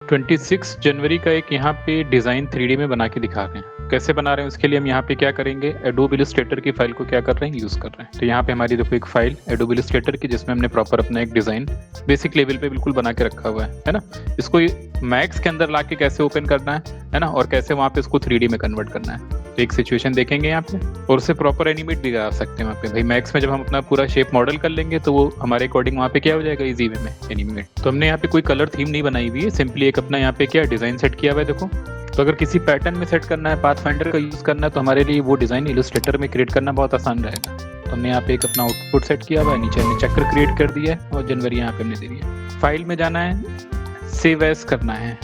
26 जनवरी का एक यहाँ पे डिज़ाइन 3D में बना के दिखा रहे हैं। कैसे बना रहे हैं उसके लिए हम यहाँ पे क्या करेंगे, एडोब इलस्ट्रेटर की फाइल को क्या कर रहे हैं, यूज़ कर रहे हैं। तो यहाँ पे हमारी देखो एक फाइल एडोब इलस्ट्रेटर की, जिसमें हमने प्रॉपर अपना एक डिज़ाइन बेसिक लेवल पे बिल्कुल बना के रखा हुआ है ना। इसको मैक्स के अंदर लाके कैसे ओपन करना है ना, और कैसे वहाँ पे इसको 3D में कन्वर्ट करना है। तो एक सिचुएशन देखेंगे यहाँ पे, और उससे प्रॉपर एनिमेट भी करा सकते हैं वहाँ पे। भाई मैक्स में जब हम अपना पूरा शेप मॉडल कर लेंगे तो वो हमारे अकॉर्डिंग वहाँ पे क्या हो जाएगा, इजी वे में एनिमेट। तो हमने यहाँ पे कोई कलर थीम नहीं बनाई हुई है, सिंपली एक अपना यहाँ पे क्या डिज़ाइन सेट किया हुआ है देखो। तो अगर किसी पैटर्न में सेट करना है, पाथफाइंडर का यूज़ करना है, तो हमारे लिए वो डिज़ाइन इलस्ट्रेटर में क्रिएट करना बहुत आसान रहेगा। तो हमने यहाँ पे एक अपना आउटपुट सेट किया हुआ है, नीचे हमने चक्र क्रिएट कर दिया है और जनवरी यहाँ पे हमने दे दिया है। फाइल में जाना है, सेव एज करना है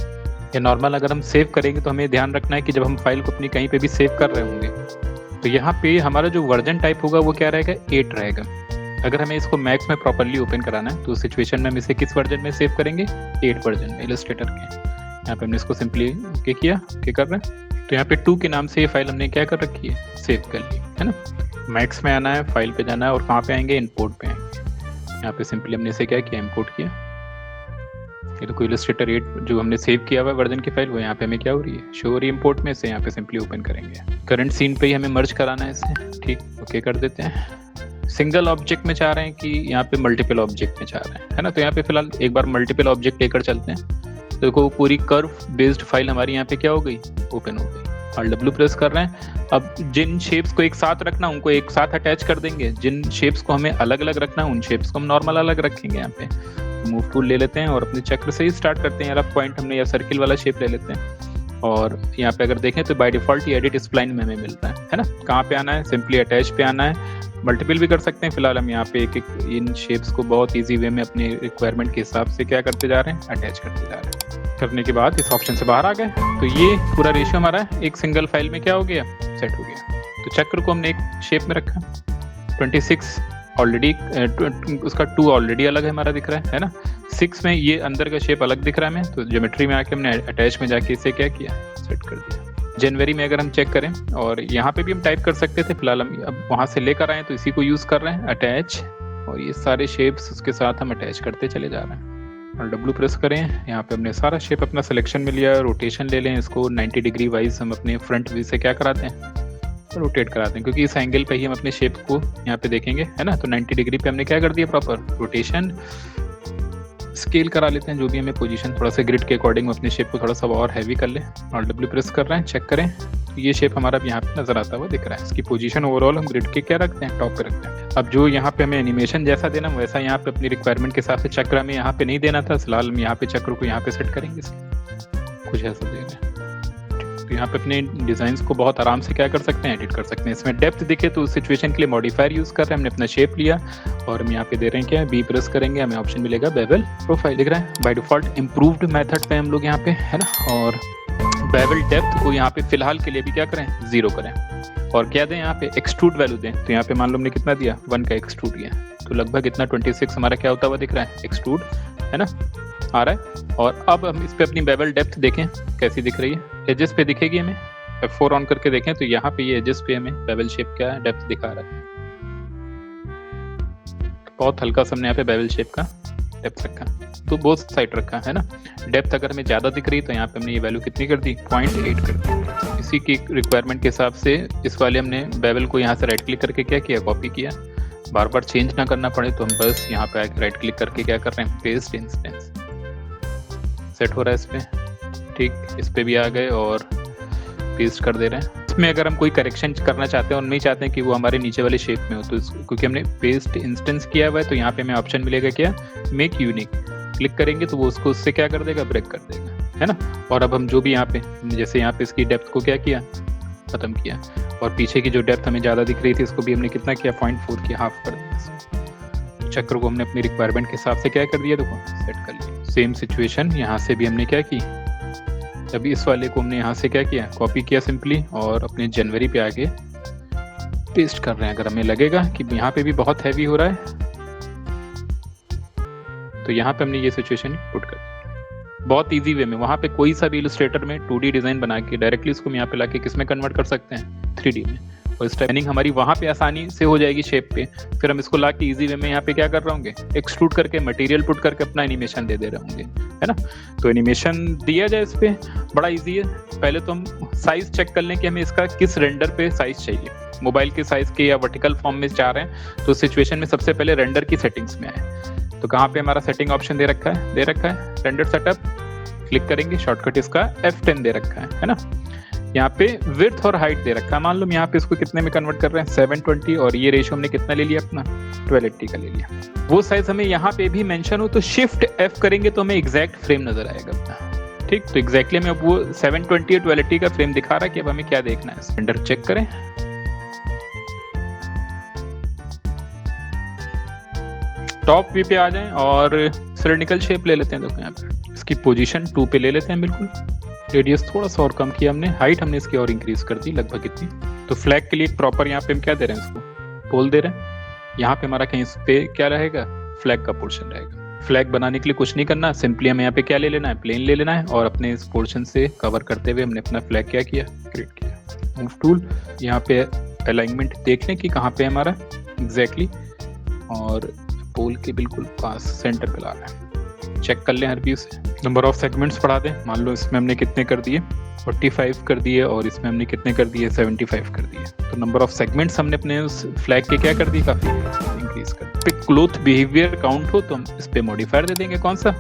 या नॉर्मल अगर हम सेव करेंगे तो हमें ध्यान रखना है कि जब हम फाइल को अपनी कहीं पे भी सेव कर रहे होंगे तो यहाँ पे हमारा जो वर्जन टाइप होगा वो क्या रहेगा, 8 रहेगा। अगर हमें इसको मैक्स में प्रॉपरली ओपन कराना है तो उस सिचुएशन में हम इसे किस वर्जन में सेव करेंगे, 8 वर्जन में इलस्ट्रेटर के। यहाँ पे हमने इसको सिंपली ओके किया, ओके कर रहे हैं। तो यहाँ पे 2 के नाम से ये फाइल हमने क्या कर रखी है, सेव कर ली है ना। मैक्स में आना है, फाइल पे जाना है और कहाँ पे आएंगे, इंपोर्ट पे आएंगे। यहाँ पे सिंपली हमने इसे क्या किया, इंपोर्ट किया। ये तो कोई इलस्ट्रेटर 8 जो हमने सेव किया हुआ है वर्जन की फाइल, वो यहाँ पे हमें क्या हो रही है, शो हो रही है इंपोर्ट में से। यहाँ पे सिंपली ओपन करेंगे, करंट सीन पे ही हमें मर्ज कराना है इसे, ठीक, ओके कर देते हैं। सिंगल ऑब्जेक्ट में चाह रहे हैं कि यहाँ पे मल्टीपल ऑब्जेक्ट में चाह रहे हैं, है ना। तो यहाँ पे फिलहाल एक बार मल्टीपल ऑब्जेक्ट लेकर चलते हैं। तो देखो पूरी कर्व बेस्ड फाइल हमारी यहाँ पे क्या हो गई, ओपन हो गई। Alt W प्रेस कर रहे हैं। अब जिन शेप्स को एक साथ रखना उनको एक साथ अटैच कर देंगे, जिन शेप्स को हमें अलग अलग रखना उन शेप्स को हम नॉर्मल अलग रखेंगे। यहाँ पे मूव टूल ले लेते हैं और अपने चक्र से ही स्टार्ट करते हैं। यार अब पॉइंट हमने या सर्किल वाला शेप ले लेते हैं और यहाँ पे अगर देखें तो बाय डिफॉल्ट ये एडिट स्प्लाइन में हमें मिलता है ना। कहाँ पे आना है, सिंपली अटैच पे आना है। मल्टीपल भी कर सकते हैं, फिलहाल हम यहाँ पे एक एक इन शेप्स को बहुत ईजी वे में अपने रिक्वायरमेंट के हिसाब से क्या करते जा रहे हैं, अटैच करते जा रहे हैं। करने के बाद इस ऑप्शन से बाहर आ गए तो ये पूरा रेशियो हमारा एक सिंगल फाइल में क्या हो गया, सेट हो गया। तो चक्र को हमने एक शेप में रखा, 26 ऑलरेडी, उसका 2 ऑलरेडी अलग है हमारा दिख रहा है ना। 6 में ये अंदर का शेप अलग दिख रहा है हमें, तो ज्योमेट्री में आके हमने अटैच में जाके इसे क्या किया, सेट कर दिया। जनवरी में अगर हम चेक करें और यहाँ पे भी हम टाइप कर सकते थे, फिलहाल हम अब वहाँ से लेकर आए तो इसी को यूज कर रहे हैं, अटैच, और ये सारे शेप्स उसके साथ हम अटैच करते चले जा रहे हैं। और W प्रेस करें, यहाँ पे हमने सारा शेप अपना सिलेक्शन में लिया, रोटेशन ले लें इसको 90 डिग्री वाइज हम अपने फ्रंट व्यू से क्या कराते हैं, रोटेट कराते हैं, क्योंकि इस एंगल पे ही हम अपने शेप को यहाँ पे देखेंगे है ना। तो 90 डिग्री पे हमने क्या कर दिया, प्रॉपर रोटेशन। स्केल करा लेते हैं जो भी हमें पोजीशन, थोड़ा सा ग्रिड के अकॉर्डिंग अपने शेप को थोड़ा सा और हैवी कर ले। और W प्रेस कर रहे हैं, चेक करें तो ये शेप हमारा यहाँ पे नजर आता हुआ दिख रहा है। इसकी पोजीशन ओवरऑल हम ग्रिड के क्या रखते हैं, टॉप पे रखते हैं। अब जो यहाँ पे हमें एनिमेशन जैसा देना वैसा यहाँ पे अपनी रिक्वायरमेंट के हिसाब से चक्र हमें यहाँ पे नहीं देना था, फिलहाल हम यहाँ पे चक्र को यहाँ पे सेट करेंगे, कुछ ऐसा देना है। तो यहाँ पे अपने डिजाइन को बहुत आराम से क्या कर सकते हैं, एडिट कर सकते हैं। इसमें डेप्थ दिखे तो उस सिचुएशन के लिए मॉडिफायर यूज कर रहे हैं, हमने अपना शेप लिया और हम यहाँ पे दे रहे हैं क्या, B प्रेस करेंगे, हमें ऑप्शन मिलेगा बेवल प्रोफाइल, दिख रहा है बाय डिफॉल्ट इम्प्रूव्ड मेथड पे हम लोग यहाँ पे है ना। और बेवल डेप्थ को यहाँ पे फिलहाल के लिए भी क्या करें, 0 करें और क्या दें, यहाँ पे एक्सट्रूड वैल्यू दें। तो यहाँ पे मान लो हमने कितना दिया, 1 का एक्सट्रूड दिया, तो लगभग इतना 26 हमारा क्या होता हुआ दिख रहा है, एक्सट्रूड है ना, आ रहा है। और अब हम इस पे अपनी बेवल डेप्थ देखें कैसी दिख रही है, एजेस पे दिखेगी हमें। F4 ऑन करके देखें तो यहाँ पे ये एजेस पे हमें बेवल शेप क्या है, डेप्थ दिखा रहा है। बहुत हल्का सा हमने यहाँ पे बेवल शेप का डेप्थ रखा, तो बोथ साइड रखा है ना। डेप्थ अगर हमें ज्यादा दिख रही तो यहाँ पे हमने ये वैल्यू कितनी कर दी, 0.8 कर दी। इसी की रिक्वायरमेंट के हिसाब से इस वाले हमने बेवल को यहाँ से राइट क्लिक करके क्या किया, कॉपी किया। बार बार चेंज ना करना पड़े तो हम बस यहाँ पे राइट क्लिक करके क्या कर रहे हैं, पेस्ट इंस्टेंस, सेट हो रहा है इस पे, ठीक, इस पे भी आ गए और पेस्ट कर दे रहे हैं। इसमें अगर हम कोई करेक्शन करना चाहते हैं और नहीं चाहते हैं कि वो हमारे नीचे वाले शेप में हो, तो क्योंकि हमने पेस्ट इंस्टेंस किया हुआ है तो यहाँ पे हमें ऑप्शन मिलेगा क्या, मेक यूनिक, क्लिक करेंगे तो वो उसको उससे क्या कर देगा, ब्रेक कर देगा है ना। और अब हम जो भी यहाँ पे, जैसे यहाँ पे इसकी डेप्थ को क्या किया, खत्म किया, और पीछे की जो डेप्थ हमें ज्यादा दिख रही थी इसको भी हमने कितना किया, 0.4 किया, हाफ कर दिया। चक्र को हमने अपनी रिक्वायरमेंट के हिसाब से क्या कर दिया, देखो सेट कर लिया। सेम सिचुएशन यहाँ से भी हमने क्या की, अभी इस वाले को हमने यहाँ से क्या किया, कॉपी किया सिंपली और अपने जनवरी पे आगे पेस्ट कर रहे हैं। अगर हमें लगेगा कि यहाँ पे भी बहुत हैवी हो रहा है तो यहाँ पे हमने ये सिचुएशन पुट कर दी बहुत इजी वे में। वहाँ पे कोई सा भी इलस्ट्रेटर में 2D डिजाइन बना के डायरेक्टली इसको यहाँ पे लाके किस में कन्वर्ट कर सकते हैं, 3D में। और स्ट्रेनिंग हमारी वहां पे आसानी से हो जाएगी शेप पे। फिर हम इसको ला के इजी वे में यहाँ पे क्या कर रहे होंगे, एक्सट्रूड करके मटेरियल पुट करके अपना एनिमेशन दे रहे होंगे, है ना। तो एनिमेशन दिया जाए इस पे, बड़ा इजी है। पहले तो हम साइज चेक कर लें कि हमें इसका किस रेंडर पे साइज चाहिए, मोबाइल के साइज के या वर्टिकल फॉर्म में चाह रहे हैं। तो सिचुएशन में सबसे पहले रेंडर की सेटिंग्स में आए, तो कहाँ पे हमारा सेटिंग ऑप्शन दे रखा है रेंडर सेटअप, क्लिक करेंगे, शॉर्टकट इसका F10 दे रखा है ना। यहाँ पे विड्थ और हाइट दे रखा है, मान लो हम यहाँ पे इसको कितने में कन्वर्ट कर रहे हैं 720, और ये रेशियो हमने कितना ले लिया अपना 1280 का ले लिया। वो साइज हमें यहाँ पे भी मेंशन हो तो शिफ्ट F करेंगे तो हमें एग्जैक्ट फ्रेम नजर आएगा अपना, ठीक। तो एग्जैक्टली हमें अब वो 720 और 1280 का फ्रेम दिखा रहा है कि अब हमें क्या देखना है। रेंडर चेक करें, टॉप व्यू पे आ जाएं और सिलिंड्रिकल शेप ले लेते हैं। देखो यहाँ पे इसकी पोजीशन 2 पे ले लेते हैं बिल्कुल, रेडियस थोड़ा सा और कम किया हमने, हाइट हमने इसकी और इंक्रीज कर दी लगभग इतनी। तो फ्लैग के लिए प्रॉपर यहाँ पे हम क्या दे रहे हैं, इसको पोल दे रहे हैं। यहाँ पे हमारा कहीं इस पे क्या रहेगा, फ्लैग का पोर्शन रहेगा। फ्लैग बनाने के लिए कुछ नहीं करना, सिंपली हमें यहाँ पे क्या ले लेना है, प्लेन ले लेना है, और अपने इस पोर्शन से कवर करते हुए हमने अपना फ्लैग क्या किया, क्रिएट किया। मूव टूल, यहाँ पे अलाइनमेंट देख लें कि कहाँ पे हमारा एग्जैक्टली, और पोल के बिल्कुल पास सेंटर पे ला रहा है, चेक कर लें हर व्यू से। नंबर ऑफ सेगमेंट्स बढ़ा दें, मान लो इसमें हमने कितने कर दिए 45 कर दिए, और इसमें हमने कितने कर दिए 75 कर दिए। तो नंबर ऑफ सेगमेंट्स हमने अपने उस फ्लैग के क्या कर दिए, काफी इंक्रीज कर दिए। क्लोथ बिहेवियर काउंट हो तो हम इस पे मॉडिफायर दे देंगे, कौन सा,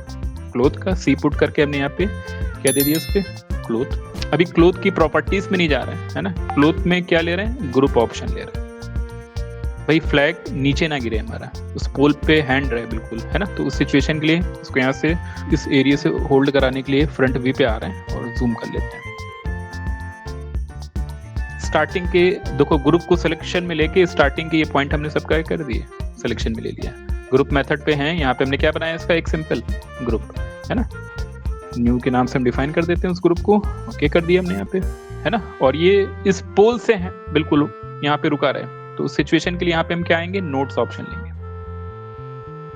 क्लोथ का, सी पुट करके हमने यहाँ पे क्या दे दिया, इस पे क्लोथ। अभी क्लोथ की प्रॉपर्टीज में नहीं जा रहे हैं, है ना। क्लोथ में क्या ले रहे हैं, ग्रुप ऑप्शन ले रहे हैं भाई, फ्लैग नीचे ना गिरे हमारा, उस पोल पे हैंड रहे बिल्कुल, है ना। तो उस सिचुएशन के लिए इसको यहाँ से इस एरिया से होल्ड कराने के लिए फ्रंट व्यू पे आ रहे हैं और जूम कर लेते हैं। स्टार्टिंग के देखो ग्रुप को सिलेक्शन में लेके स्टार्टिंग के ये पॉइंट हमने सबका कर दिए, सिलेक्शन में ले लिया। ग्रुप मेथड पे हैं, यहाँ पे हमने क्या बनाया, इसका एक सिंपल ग्रुप, है ना। न्यू के नाम से हम डिफाइन कर देते हैं उस ग्रुप को, ओके कर दिया हमने यहाँ पे, है ना। और ये इस पोल से है बिल्कुल यहाँ पे रुका रहे, तो उस सिचुएशन के लिए यहाँ पे हम क्या आएंगे, नोट्स ऑप्शन लेंगे।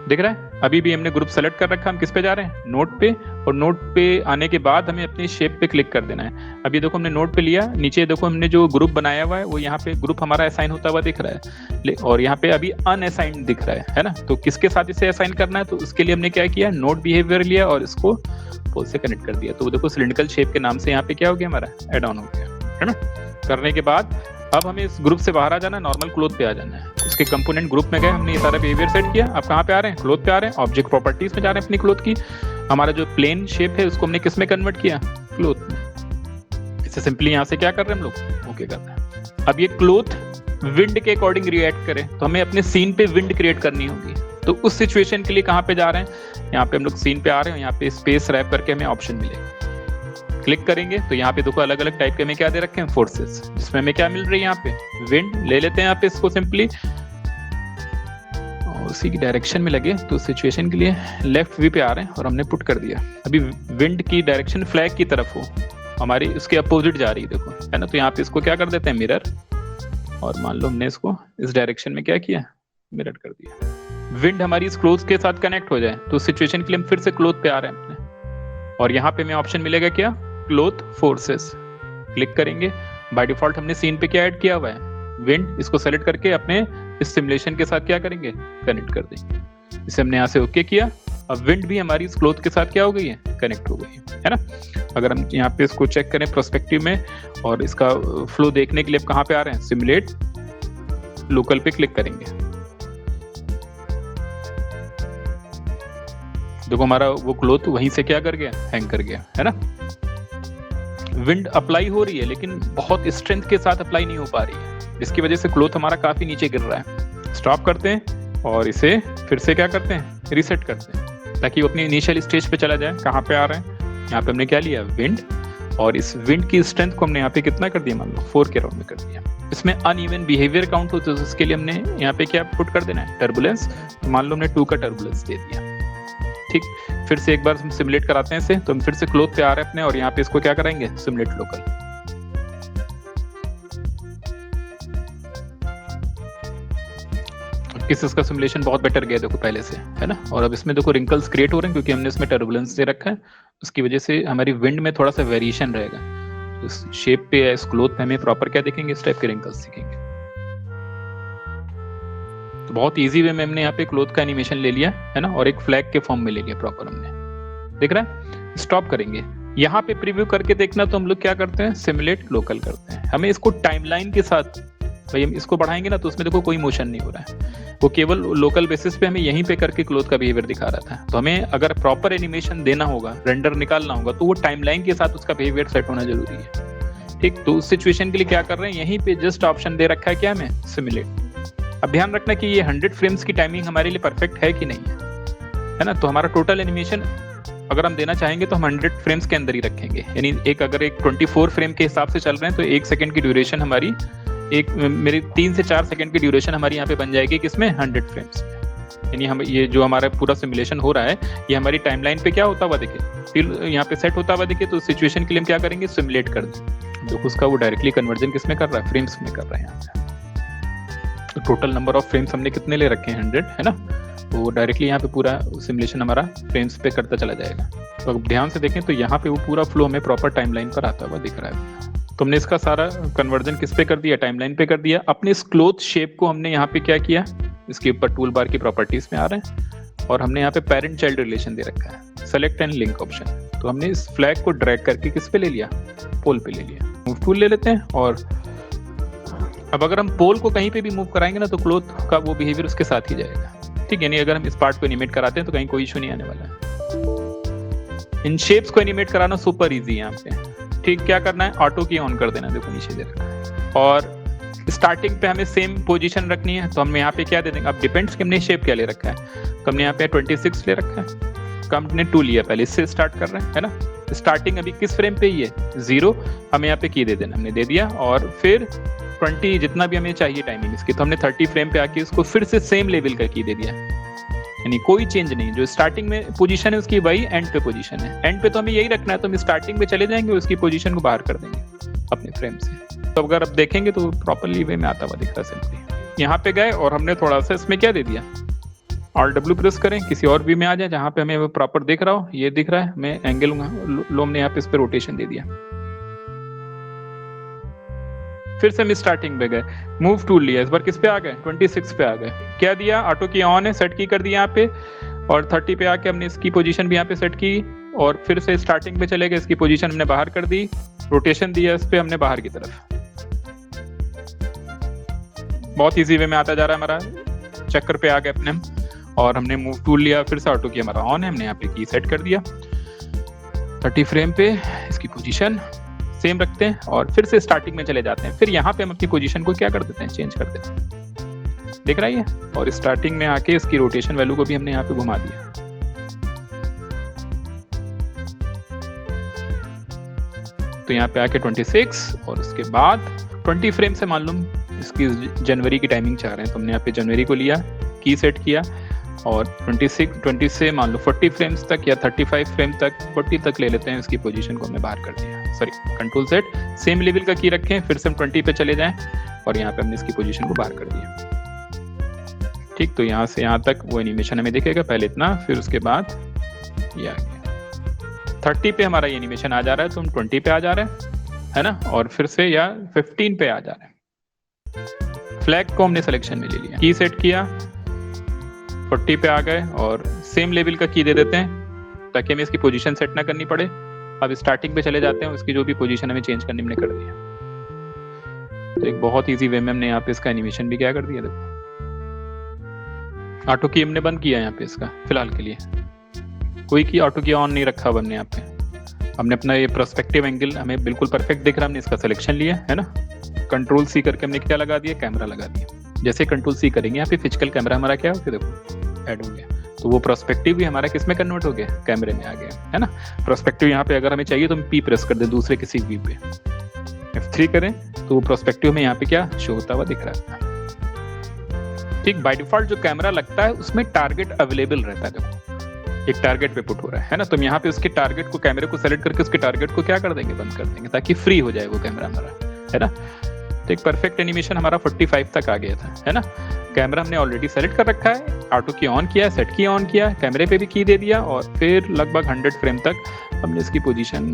दिख रहा है, अभी भी हमने ग्रुप सेलेक्ट कर रखा, हम किस पे जा रहे हैं, नोट पे, और नोट पे आने के बाद हमें अपनी शेप पे क्लिक कर देना है। अभी देखो हमने नोट पे लिया, नीचे देखो हमने जो ग्रुप बनाया हुआ है वो यहाँ पे ग्रुप हमारा असाइन होता हुआ दिख रहा है, और यहाँ पे अभी अनअसाइंड दिख रहा है ना। तो किसके साथ इसे असाइन करना है, तो उसके लिए हमने क्या किया, नोट बिहेवियर लिया और इसको पोल से कनेक्ट कर दिया। तो देखो सिलिंड्रिकल शेप के नाम से यहाँ पे क्या हो गया, हमारा एड ऑन हो गया, है ना। करने के बाद अब हमें इस ग्रुप से बाहर आ जाना है, नॉर्मल क्लोथ पे आ जाना है। उसके कंपोनेंट ग्रुप में गए, हमने ये सारा बिहेवियर सेट किया। अब कहाँ पे आ रहे हैं, क्लोथ पे आ रहे हैं, ऑब्जेक्ट प्रॉपर्टीज में जा रहे हैं अपनी क्लोथ की। हमारा जो प्लेन शेप है उसको हमने किस में कन्वर्ट किया, क्लोथ में। इसे सिंपली यहाँ से क्या कर रहे हैं हम लोग, ओके कर रहे हैं। अब ये क्लोथ विंड के अकॉर्डिंग रिएक्ट करे, तो हमें अपने सीन पे विंड क्रिएट करनी होगी। तो उस सिचुएशन के लिए कहाँ पे जा रहे हैं, यहाँ पे हम लोग सीन पे आ रहे हैं, यहाँ पे स्पेस रैप करके हमें ऑप्शन मिलेगा, क्लिक करेंगे तो यहाँ पे देखो अलग अलग टाइप के हमें क्या दे रखे हैं, फोर्सेस, जिसमें हमें क्या मिल रही है, यहाँ पे विंड ले लेते हैं यहाँ पे इसको सिंपली, और उसी की डायरेक्शन में लगे। तो सिचुएशन के लिए लेफ्ट व्यू पे आ रहे हैं और हमने पुट कर दिया। अभी विंड की डायरेक्शन फ्लैग की तरफ हो, हमारी उसके अपोजिट जा रही है देखो, है ना। तो यहाँ पे इसको क्या कर देते हैं, मिरर, और मान लो हमने इसको इस डायरेक्शन में क्या किया, मिरर कर दिया। विंड हमारी इस क्लोथ के साथ कनेक्ट हो जाए, तो सिचुएशन के लिए हम फिर से क्लोथ पे आ रहे हैं अपने, और यहाँ पे हमें ऑप्शन मिलेगा क्या, क्लोथ फोर्सेस, क्लिक करेंगे। बाय डिफॉल्ट हमने सीन पे क्या ऐड किया हुआ है, विंड, इसको सेलेक्ट करके अपने इस सिमुलेशन के साथ क्या करेंगे, कनेक्ट कर देंगे। इसे हमने यहाँ से ओके किया। अब विंड भी हमारी इस क्लोथ के साथ क्या हो गई है, कनेक्ट हो गई है ना। अगर हम यहाँ पे इसको चेक करें प्रोस्पेक्टिव में, और इसका फ्लो देखने के लिए कहाँ पे आ रहे हैं, सिमुलेट लोकल पे क्लिक करेंगे। देखो हमारा वो क्लोथ वहीं से क्या कर गया, हैंग कर गया, है ना। विंड अप्लाई हो रही है लेकिन बहुत स्ट्रेंथ के साथ अप्लाई नहीं हो पा रही है, जिसकी वजह से क्लोथ हमारा काफी नीचे गिर रहा है। स्टॉप करते हैं और इसे फिर से क्या करते हैं, रिसेट करते हैं, ताकि वो अपनी इनिशियल स्टेज पे चला जाए। कहाँ पे आ रहे हैं, यहाँ पे हमने क्या लिया, विंड, और इस विंड की स्ट्रेंथ को हमने यहाँ पे कितना कर दिया, मान लो 4 के राउंड में कर दिया। इसमें अनइवन बिहेवियर काउंट हो, तो उसके लिए हमने यहाँ पे क्या पुट कर देना है, टर्बुलेंस। तो मान लो हमने 2 का टर्बुलेंस दे दिया, ठीक। फिर से एक बार हम सिमुलेट कराते हैं इसे, तो हम फिर से क्लोथ पे आ रहे हैं अपने, और यहाँ पे इसको क्या कराएंगे, सिमुलेट लोकल। किस इसका सिमुलेशन बहुत बेटर गया देखो पहले से, है ना। और अब इसमें देखो रिंकल्स क्रिएट हो रहे हैं क्योंकि हमने इसमें टर्बुलेंस दे रखा है, उसकी वजह से हमारी विंड में थोड़ा सा वेरिएशन रहेगा। इस शेप पे या इस क्लोथ पे हमें प्रॉपर क्या देखेंगे, इस टाइप के रिंकल्स दिखेंगे। तो बहुत इजी वे में हमने यहाँ पे क्लोथ का एनिमेशन ले लिया है ना, और एक फ्लैग के फॉर्म में ले लिया प्रॉपर हमने, दिख रहा है। स्टॉप करेंगे, यहाँ पे प्रीव्यू करके देखना तो हम लोग क्या करते हैं, सिमुलेट लोकल करते हैं। हमें इसको टाइमलाइन के साथ, भाई हम इसको बढ़ाएंगे ना तो उसमें देखो कोई मोशन नहीं हो रहा है, वो केवल लोकल बेसिस पे हमें यहीं पे करके क्लोथ का बिहेवियर दिखा रहा था। तो हमें अगर प्रॉपर एनिमेशन देना होगा, रेंडर निकालना होगा, तो वो टाइमलाइन के साथ उसका बिहेवियर सेट होना जरूरी है। ठीक, तो उस सिचुएशन के लिए क्या कर रहे हैं, यहीं पे जस्ट ऑप्शन दे रखा है क्या हमें, सिमुलेट। अब ध्यान रखना कि ये 100 फ्रेम्स की टाइमिंग हमारे लिए परफेक्ट है कि नहीं है ना। तो हमारा टोटल एनिमेशन अगर हम देना चाहेंगे तो हम 100 फ्रेम्स के अंदर ही रखेंगे, यानी अगर एक 24 फ्रेम के हिसाब से चल रहे हैं तो 1 सेकंड की ड्यूरेशन हमारी, मेरी 3 से 4 सेकंड की ड्यूरेशन हमारी यहाँ पे बन जाएगी किसमें, 100 फ्रेम्स में। यानी हम ये जो हमारा पूरा सिमुलेशन हो रहा है ये हमारी टाइमलाइन पे क्या होता हुआ दिखे, फिर यहाँ पे सेट होता हुआ दिखे, तो सिचुएशन के लिए हम क्या करेंगे, सिमुलेट कर दें। तो उसका वो डायरेक्टली कन्वर्जन किसमें कर रहा है, फ्रेम्स में कर रहा है यहाँ पे। तो टोटल नंबर ऑफ फ्रेम्स हमने कितने ले रखे हैं, 100 है ना, तो वो डायरेक्टली यहाँ पे पूरा सिमुलेशन हमारा फ्रेम्स पे करता चला जाएगा। तो अब ध्यान से देखें तो यहाँ पे वो पूरा फ्लो हमें प्रॉपर टाइमलाइन पर आता हुआ दिख रहा है। तो हमने इसका सारा कन्वर्जन किस पे कर दिया, टाइमलाइन पे कर दिया। अपने इस क्लोथ शेप को हमने यहाँ पे क्या किया, इसके ऊपर टूल बार की प्रॉपर्टीज में आ रहे हैं और हमने यहाँ पे पेरेंट चाइल्ड रिलेशन दे रखा है, सेलेक्ट एंड लिंक ऑप्शन। तो हमने इस फ्लैग को ड्रैग करके किस पे ले लिया, पोल पे ले लिया। मूव टूल ले लेते हैं, और अब अगर हम पोल को कहीं पे भी मूव कराएंगे ना तो क्लोथ का वो बिहेवियर उसके साथ ही जाएगा। ठीक, यानी अगर हम इस पार्ट को एनिमेट कराते हैं तो कहीं कोई इशू नहीं आने वाला है। इन शेप्स को एनिमेट कराना सुपर इजी है यहाँ पे। ठीक, क्या करना है, ऑटो की ऑन कर देना, देखो नीचे दे रखा है, और स्टार्टिंग पे हमें सेम पोजीशन रखनी है। तो हम यहाँ पे क्या दे देंगे, अब डिपेंड्स कि हमने शेप क्या ले रखा है। तो हमने यहाँ पे 26 ले रखा है, तो हमने 2 लिया, पहले इससे स्टार्ट कर रहे हैं है ना। स्टार्टिंग अभी किस फ्रेम पे ही है, 0, हमें यहाँ पे की दे देना, हमने दे दिया। और फिर 20 जितना भी हमें चाहिए टाइमिंग इसकी, तो हमने 30 फ्रेम पे आके इसको फिर से सेम लेवल का की दे दिया, यानी कोई चेंज नहीं। जो स्टार्टिंग में पोजीशन है उसकी वही एंड पे पोजीशन है। एंड पे तो हमें यही रखना है, तो हम स्टार्टिंग में चले जाएंगे और उसकी पोजीशन को बाहर कर देंगे अपने फ्रेम से। तो अगर आप देखेंगे तो प्रॉपरली वे में आता हुआ दिख रहा है। सिंपली यहाँ पे गए और हमने थोड़ा सा इसमें क्या दे दिया, Alt W प्रेस करें, किसी और व्यू में आ जाए जहाँ पे हमें वो प्रॉपर दिख रहा हो। ये दिख रहा है, मैं एंगल लो, हमने यहाँ पे इस पे रोटेशन दे दिया। फिर से हम स्टार्टिंग पे गए, मूव टूल लिया, इस बार किस पे आ गए, 26 पे आ गए। क्या दिया, ऑटो की ऑन है, सेट की कर दी यहाँ पे, और 30 पे आके हमने इसकी पोजीशन भी यहाँ पे सेट की, और फिर से स्टार्टिंग पे चले गए, इसकी पोजीशन हमने बाहर कर दी, रोटेशन दिया इस पे हमने बाहर की तरफ। बहुत इजी वे में आता जा रहा है हमारा, चक्कर पे आ गए अपने हम, और हमने मूव टूल लिया, फिर से ऑटो की हमारा ऑन है, हमने यहाँ पे की सेट कर दिया। 30 फ्रेम पे इसकी पोजीशन सेम रखते हैं और फिर से स्टार्टिंग में चले जाते हैं। फिर यहाँ पे हम अपनी पोजीशन को क्या कर देते हैं, चेंज कर देते हैं, देख रहा है ये। और स्टार्टिंग में आके इसकी रोटेशन वैल्यू को भी हमने यहाँ पे घुमा दिया। तो यहाँ पे आके 26, और उसके बाद 20 फ्रेम से मान लो इसकी जनवरी की टाइमिंग चाह रहे हैं, तो हमने यहाँ पे जनवरी को लिया, की सेट किया, और 20 से मान लो 40 फ्रेम्स तक या 35 फ्रेम तक, 40 तक ले लेते हैं, इसकी पोजीशन को हमने बाहर कर दिया। Sorry, control set, same level का की रखें, फिर से हम 20 पे चले जाएं, और यहाँ पे हमने इसकी पोजीशन को बाहर कर दिया। ठीक, तो यहाँ से यहाँ तक वो एनिमेशन हमें दिखेगा, पहले इतना, फिर उसके बाद ये आ गया। 30 पे हमारा ये एनिमेशन आ जा रहा है, तो हम 20 पे आ जा रहे हैं है ना, और फिर से या 15 पे आ जा रहे हैं। फ्लैग को हमने सिलेक्शन में ले लिया, की सेट किया, 40 पे आ गए, और सेम लेवल का की दे देते हैं ताकि हमें इसकी पोजीशन सेट ना करनी पड़े। अब स्टार्टिंग पे चले जाते हैं, उसकी जो भी पोजीशन हमें चेंज करनी हमने कर दिया। तो एक बहुत इजी वे में हमने यहाँ पे इसका एनिमेशन भी क्या कर दिया, देखो ऑटो की हमने बंद किया यहाँ पे इसका फिलहाल के लिए, कोई की ऑटो की ऑन नहीं रखा हमने यहाँ पे। हमने अपना ये पर्सपेक्टिव एंगल हमें बिल्कुल परफेक्ट दिख रहा है, हमने इसका सिलेक्शन लिया है ना, कंट्रोल सी करके हमने क्या लगा दिया, कैमरा लगा दिया। जैसे कंट्रोल सी करेंगे यहाँ पे फिजिकल कैमरा हमारा क्या हो गया, देखो ऐड हो गया। तो वो पर्सपेक्टिव भी हमारा किस में कन्वर्ट हो गया, कैमरे में आ गया है ना। पर्सपेक्टिव यहाँ पे अगर हमें चाहिए तो हम पी प्रेस कर दे दूसरे किसी व्यू पे, F3 करें तो वो पर्सपेक्टिव में यहाँ पे क्या शो होता हुआ दिख रहा है। ठीक, बाय डिफॉल्ट जो कैमरा लगता है उसमें टारगेट अवेलेबल रहता है, देखो एक टारगेट पे पुट हो रहा है ना, तो हम यहाँ पे उसके टारगेट को, कैमरे को सेलेक्ट करके उसके टारगेट को क्या कर देंगे, बंद कर देंगे, ताकि फ्री हो जाए वो कैमरा हमारा, है ना। तो एक परफेक्ट एनिमेशन हमारा 45 तक आ गया था, है ना। कैमरा हमने ऑलरेडी सेलेक्ट कर रखा है, ऑटो की ऑन किया, सेट की ऑन किया, कैमरे पे भी की दे दिया, और फिर लगभग 100 फ्रेम तक हमने इसकी पोजीशन,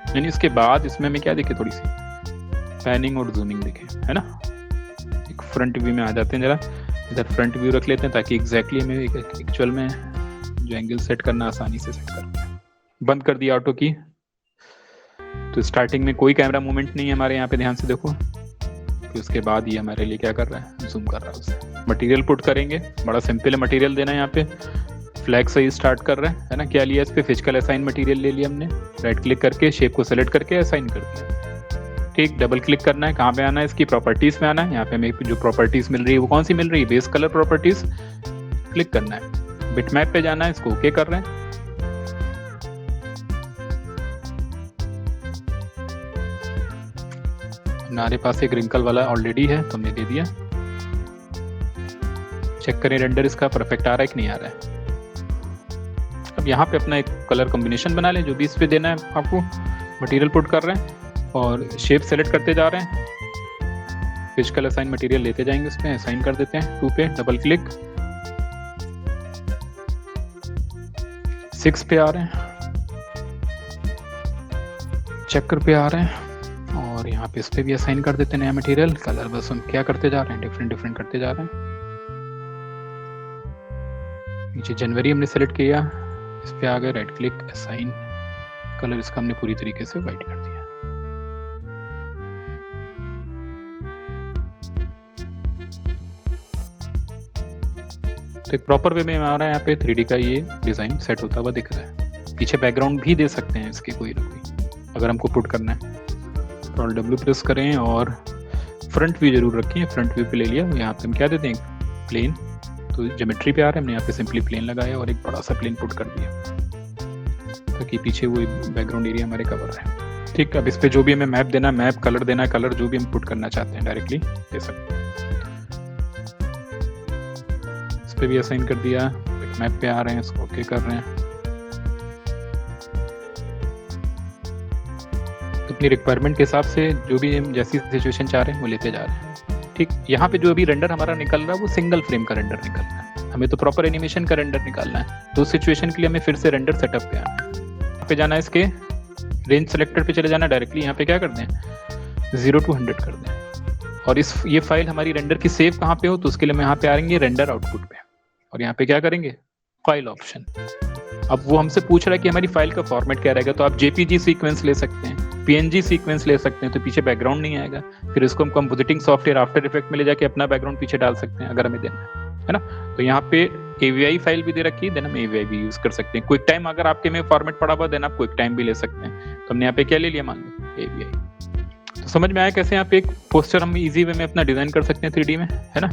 यानी इसके बाद इसमें हमें क्या दिखे, थोड़ी सी पैनिंग और जूमिंग दिखे, है ना। एक फ्रंट व्यू में आ जाते हैं, जरा इधर फ्रंट व्यू रख लेते हैं ताकि एग्जैक्टली हमें एक्चुअल में जो एंगल सेट करना आसानी से सेट कर पाए। बंद कर दिया ऑटो की। तो स्टार्टिंग में कोई कैमरा मूवमेंट नहीं है हमारे यहाँ पे, ध्यान से देखो। फिर उसके बाद ये हमारे लिए क्या कर रहा है, जूम कर रहा है उसे। मटेरियल पुट करेंगे, बड़ा सिंपल है मटेरियल देना है यहाँ पे। फ्लैग से ही स्टार्ट कर रहे हैं, है ना। क्या लिया इस पे, फिजिकल असाइन मटेरियल ले लिया हमने। राइट क्लिक करके शेप को सेलेक्ट करके असाइन कर दिया। ठीक, डबल क्लिक करना है, कहाँ पे आना है, इसकी प्रॉपर्टीज में आना है। यहाँ पे हमें जो प्रॉपर्टीज मिल रही है वो कौन सी मिल रही है, बेस कलर प्रॉपर्टीज। क्लिक करना है, बिटमैप पे जाना है, इसको ओके कर रहे हैं। हमारे पास एक रिंकल वाला ऑलरेडी है तो हमने दे दिया। चेक करें रेंडर इसका परफेक्ट आ रहा है कि नहीं आ रहा है। अब यहाँ पे अपना एक कलर कॉम्बिनेशन बना लें जो भी इस पे देना है आपको। मटेरियल पुट कर रहे हैं और शेप सेलेक्ट करते जा रहे हैं। फिजिकल असाइन मटेरियल लेते जाएंगे, उसमें असाइन कर देते हैं 2 पे, डबल क्लिक। 6 पे आ रहे हैं, चेकर पे आ रहे हैं और यहाँ पे इस पे भी असाइन कर देते हैं नया मटेरियल। कलर बस हम क्या करते जा रहे हैं, डिफरेंट करते जा रहे हैं। नीचे जनवरी हमने सेलेक्ट किया, इस पे आ गए, राइट क्लिक, असाइन कलर, इसका हमने पूरी तरीके से वाइट कर दिया। तो एक प्रॉपर वे में आ रहा है यहाँ पे 3D का ये डिजाइन सेट होता हुआ दिख रहा है। पीछे बैकग्राउंड भी दे सकते हैं इसके कोई ना कोई, अगर हमको पुट करना है। कंट्रोल W प्रेस करें और फ्रंट व्यू जरूर रखें। फ्रंट व्यू पे ले लिया, यहाँ पे हम क्या देते हैं, प्लेन। तो ज्योमेट्री पे आ रहा है, हमने यहाँ पे सिंपली प्लेन लगाया और एक बड़ा सा प्लेन पुट कर दिया ताकि पीछे वो बैकग्राउंड एरिया हमारे कवर है। ठीक, अब इस पे जो भी हमें मैप देना है, मैप कलर देना है, कलर जो भी हम पुट करना चाहते हैं डायरेक्टली दे सकते हैं। इस पे भी असाइन कर दिया, मैप पे आ रहे हैं, इसको ओके कर रहे हैं। तो अपनी रिक्वायरमेंट के हिसाब से जो भी हम जैसी सिचुएशन चाह रहे हैं वो लेते जा रहे हैं। ठीक, यहाँ पे जो अभी रेंडर हमारा निकल रहा है वो सिंगल फ्रेम का रेंडर निकल रहा है। हमें तो प्रॉपर एनिमेशन का रेंडर निकालना है। तो सिचुएशन के लिए हमें फिर से रेंडर सेटअप पे आना है। यहाँ पे जाना है, इसके रेंज सेलेक्टर पे चले जाना, डायरेक्टली यहाँ पे क्या कर दें, 0 to 100 कर दें। और ये फाइल हमारी रेंडर की सेव कहाँ पे हो, तो उसके लिए हम यहाँ पे आएंगे रेंडर आउटपुट पे और यहाँ पे क्या करेंगे, फाइल ऑप्शन। अब वो हमसे पूछ रहा है कि हमारी फाइल का फॉर्मेट क्या रहेगा। तो आप JPG सीक्वेंस ले सकते हैं, PNG सीक्वेंस ले सकते हैं, तो पीछे बैकग्राउंड नहीं आएगा। फिर इसको हम कंपोजिटिंग सॉफ्टवेयर आफ्टर इफेक्ट में ले जाके अपना बैकग्राउंड पीछे डाल सकते हैं अगर हमें देना है ना। तो यहाँ पे AVI फाइल भी दे रखी है, देन हम AVI भी यूज कर सकते हैं। क्विक टाइम अगर आपके में फॉर्मेट पड़ा हुआ, देन आप क्विक टाइम भी ले सकते हैं। तो हमने यहाँ पे क्या ले लिया, मान लो AVI। तो समझ में आया कैसे यहाँ पे एक पोस्टर हम इजी वे में अपना डिजाइन कर सकते हैं 3D में, है ना।